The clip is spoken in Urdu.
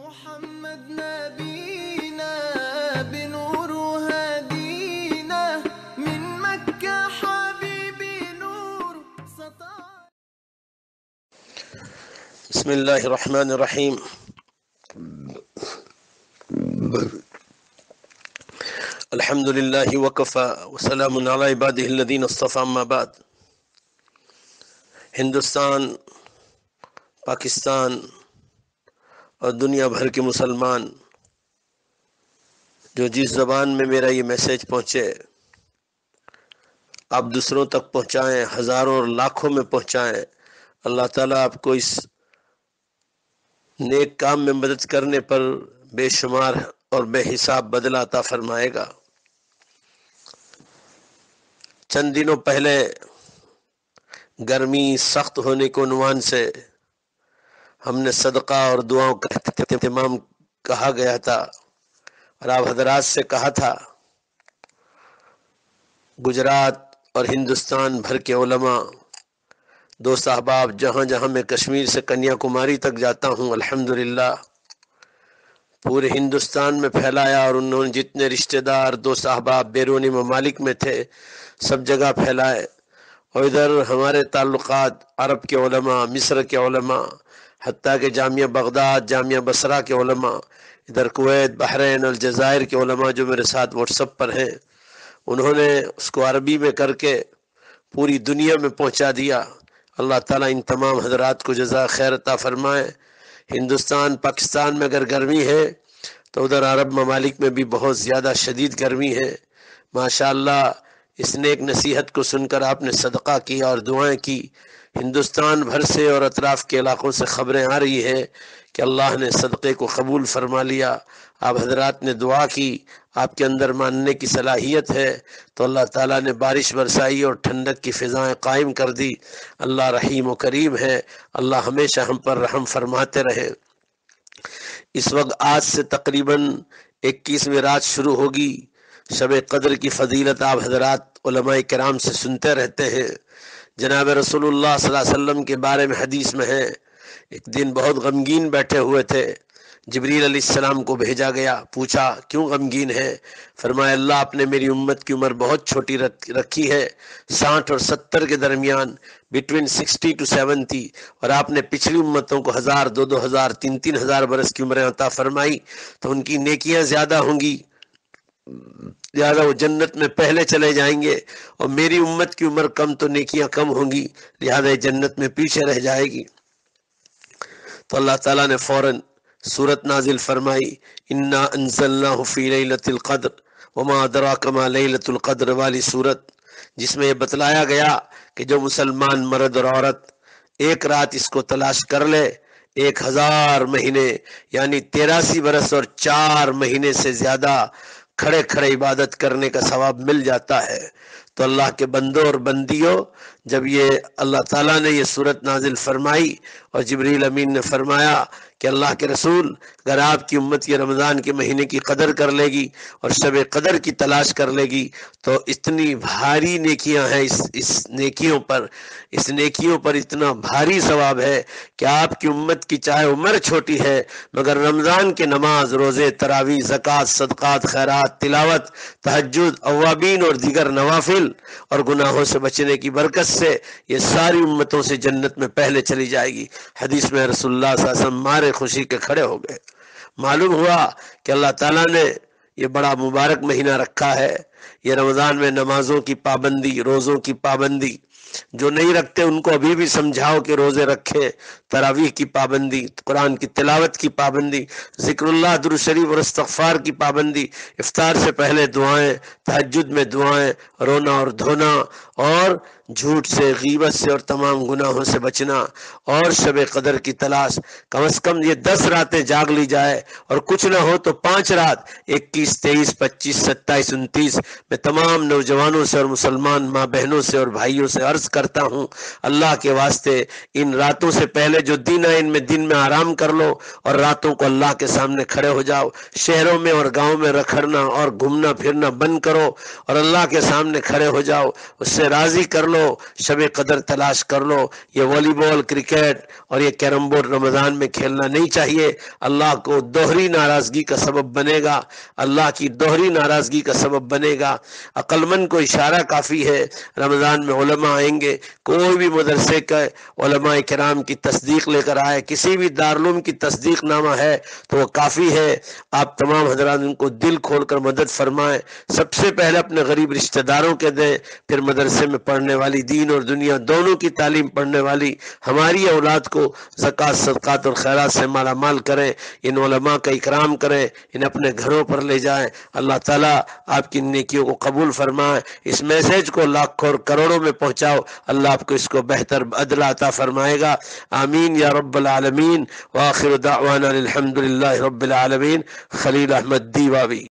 محمد نبينا بنور هدينا من مكة حبيبي نور سطع. بسم الله الرحمن الرحيم. الحمد لله وكفى وسلام على عباده الذين اصطفى. اما بعد. ہندوستان، پاکستان اور دنیا بھر کے مسلمان جو جس زبان میں میرا یہ میسیج پہنچے آپ دوسروں تک پہنچائیں، ہزاروں اور لاکھوں میں پہنچائیں. اللہ تعالیٰ آپ کو اس نیک کام میں مدد کرنے پر بے شمار اور بے حساب بدلہ عطا فرمائے گا. چند دنوں پہلے گرمی سخت ہونے کے عنوان سے ہم نے صدقہ اور دعاؤں کا اہتمام کہا گیا تھا اور آپ حضرات سے کہا تھا گجرات اور ہندوستان بھر کے علماء، دوست احباب، جہاں جہاں میں کشمیر سے کنیا کماری تک جاتا ہوں الحمدللہ پورے ہندوستان میں پھیلایا، اور انہوں نے جتنے رشتہ دار دوست احباب بیرونی ممالک میں تھے سب جگہ پھیلائے. اور ادھر ہمارے تعلقات عرب کے علماء، مصر کے علماء، حتیٰ کہ جامعہ بغداد، جامعہ بصرہ کے علماء، ادھر کویت، بحرین، الجزائر کے علماء جو میرے ساتھ واٹس ایپ پر ہیں، انہوں نے اس کو عربی میں کر کے پوری دنیا میں پہنچا دیا. اللہ تعالیٰ ان تمام حضرات کو جزا خیر عطا فرمائے. ہندوستان، پاکستان میں اگر گرمی ہے تو ادھر عرب ممالک میں بھی بہت زیادہ شدید گرمی ہے. ماشاءاللہ اس نیک نصیحت کو سن کر آپ نے صدقہ کیا اور دعائیں کی. ہندوستان بھر سے اور اطراف کے علاقوں سے خبریں آ رہی ہیں کہ اللہ نے صدقے کو قبول فرما لیا. آپ حضرات نے دعا کی، آپ کے اندر ماننے کی صلاحیت ہے تو اللہ تعالیٰ نے بارش برسائی اور ٹھنڈک کی فضائیں قائم کر دی. اللہ رحیم و کریم ہے، اللہ ہمیشہ ہم پر رحم فرماتے رہے. اس وقت آج سے تقریباً 21ویں رات شروع ہوگی. شب قدر کی فضیلت آپ حضرات علماء کرام سے سنتے رہتے ہیں. جناب رسول اللہ صلی اللہ علیہ وسلم کے بارے میں حدیث میں ہے، ایک دن بہت غمگین بیٹھے ہوئے تھے، جبریل علیہ السلام کو بھیجا گیا. پوچھا کیوں غمگین ہے؟ فرمایا اللہ آپ نے میری امت کی عمر بہت چھوٹی رکھی ہے، 60 اور 70 کے درمیان، بٹوین 60 to 70، اور آپ نے پچھلی امتوں کو 1000، 2000، 3000 برس کی عمریں عطا فرمائی تو ان کی نیکیاں زیادہ ہوں گی، زیادہ وہ جنت میں پہلے چلے جائیں گے، اور میری امت کی عمر کم تو نیکیاں کم ہوں گی، لہذا جنت میں پیچھے رہ جائے گی. تو اللہ تعالیٰ نے فوراً سورت نازل فرمائی، انا انزلناہ فی لیلۃ القدر وما ادراک ما لیلۃ القدر والی سورت، جس میں یہ بتلایا گیا کہ جو مسلمان مرد اور عورت ایک رات اس کو تلاش کر لے 1000 مہینے یعنی 83 برس اور 4 مہینے سے زیادہ کھڑے کھڑے عبادت کرنے کا ثواب مل جاتا ہے. تو اللہ کے بندوں اور بندیوں، جب یہ اللہ تعالیٰ نے یہ سورت نازل فرمائی اور جبریل امین نے فرمایا کہ اللہ کے رسول اگر آپ کی امت یہ رمضان کے مہینے کی قدر کر لے گی اور شب قدر کی تلاش کر لے گی تو اتنی بھاری نیکیاں ہیں، اس نیکیوں پر اتنا بھاری ثواب ہے کہ آپ کی امت کی چاہے عمر چھوٹی ہے مگر رمضان کے نماز، روزے، تراویح، زکوٰۃ، صدقات، خیرات، تلاوت، تہجد، اوابین اور دیگر نوافل اور گناہوں سے بچنے کی برکت سے یہ ساری امتوں سے جنت میں پہلے چلی جائے گی. حدیث میں رسول اللہ صلی اللہ علیہ وسلم مارے خوشی کے کھڑے ہو گئے. معلوم ہوا کہ اللہ تعالیٰ نے یہ بڑا مبارک مہینہ رکھا ہے. یہ رمضان میں نمازوں کی پابندی، روزوں کی پابندی، جو نہیں رکھتے ان کو ابھی بھی سمجھاؤ کہ روزے رکھیں، تراویح کی پابندی، قرآن کی تلاوت کی پابندی، ذکر اللہ، درود شریف اور استغفار کی پابندی، افطار سے پہلے دعائیں، تہجد میں دعائیں، رونا اور دھونا، اور جھوٹ سے، غیبت سے اور تمام گناہوں سے بچنا، اور شب قدر کی تلاش. کم از کم یہ 10 راتیں جاگ لی جائے، اور کچھ نہ ہو تو 5 رات، 21، 23، 25، 27، 29. میں تمام نوجوانوں سے اور مسلمان ماں بہنوں سے اور بھائیوں سے عرض کرتا ہوں اللہ کے واسطے ان راتوں سے پہلے جو دن ہے ان میں دن میں آرام کر لو اور راتوں کو اللہ کے سامنے کھڑے ہو جاؤ. شہروں میں اور گاؤں میں رکھڑنا اور گھومنا پھرنا بند کرو اور اللہ کے سامنے کھڑے ہو جاؤ. اس سے سے راضی کر لو، شب قدر تلاش کر لو۔ یہ والی بال، کرکٹ اور یہ کیرم بورڈ رمضان میں کھیلنا نہیں چاہیے، اللہ کو دوہری ناراضگی کا سبب بنے گا، اللہ کی دوہری ناراضگی کا سبب بنے گا۔ عقل مند کو اشارہ کافی ہے، رمضان میں علماء آئیں گے، کوئی بھی مدرسے کا علماء کرام کی تصدیق لے کر آئے، کسی بھی دارالعلوم کی تصدیق نامہ ہے تو وہ کافی ہے۔ آپ تمام حضرات ان کو دل کھول کر مدد فرمائیں، سب سے پہلے اپنے غریب رشتہ داروں کے دیں، پھر مدرسے میں پڑھنے والی، دین اور دنیا دونوں کی تعلیم پڑھنے والی ہماری اولاد کو زکوٰۃ، صدقات اور خیرات سے مالا مال کریں، ان علماء کا اکرام کریں، ان اپنے گھروں پر لے جائیں۔ اللہ تعالیٰ آپ کی نیکیوں کو قبول فرمائے، اس میسیج کو لاکھوں اور کروڑوں میں پہنچاؤ، اللہ آپ کو اس کو بہتر عدل عطا فرمائے گا۔ آمین یا رب العالمین۔ وآخر دعوانا الحمد للہ رب العالمین۔ خلیل احمد دیوا بھی۔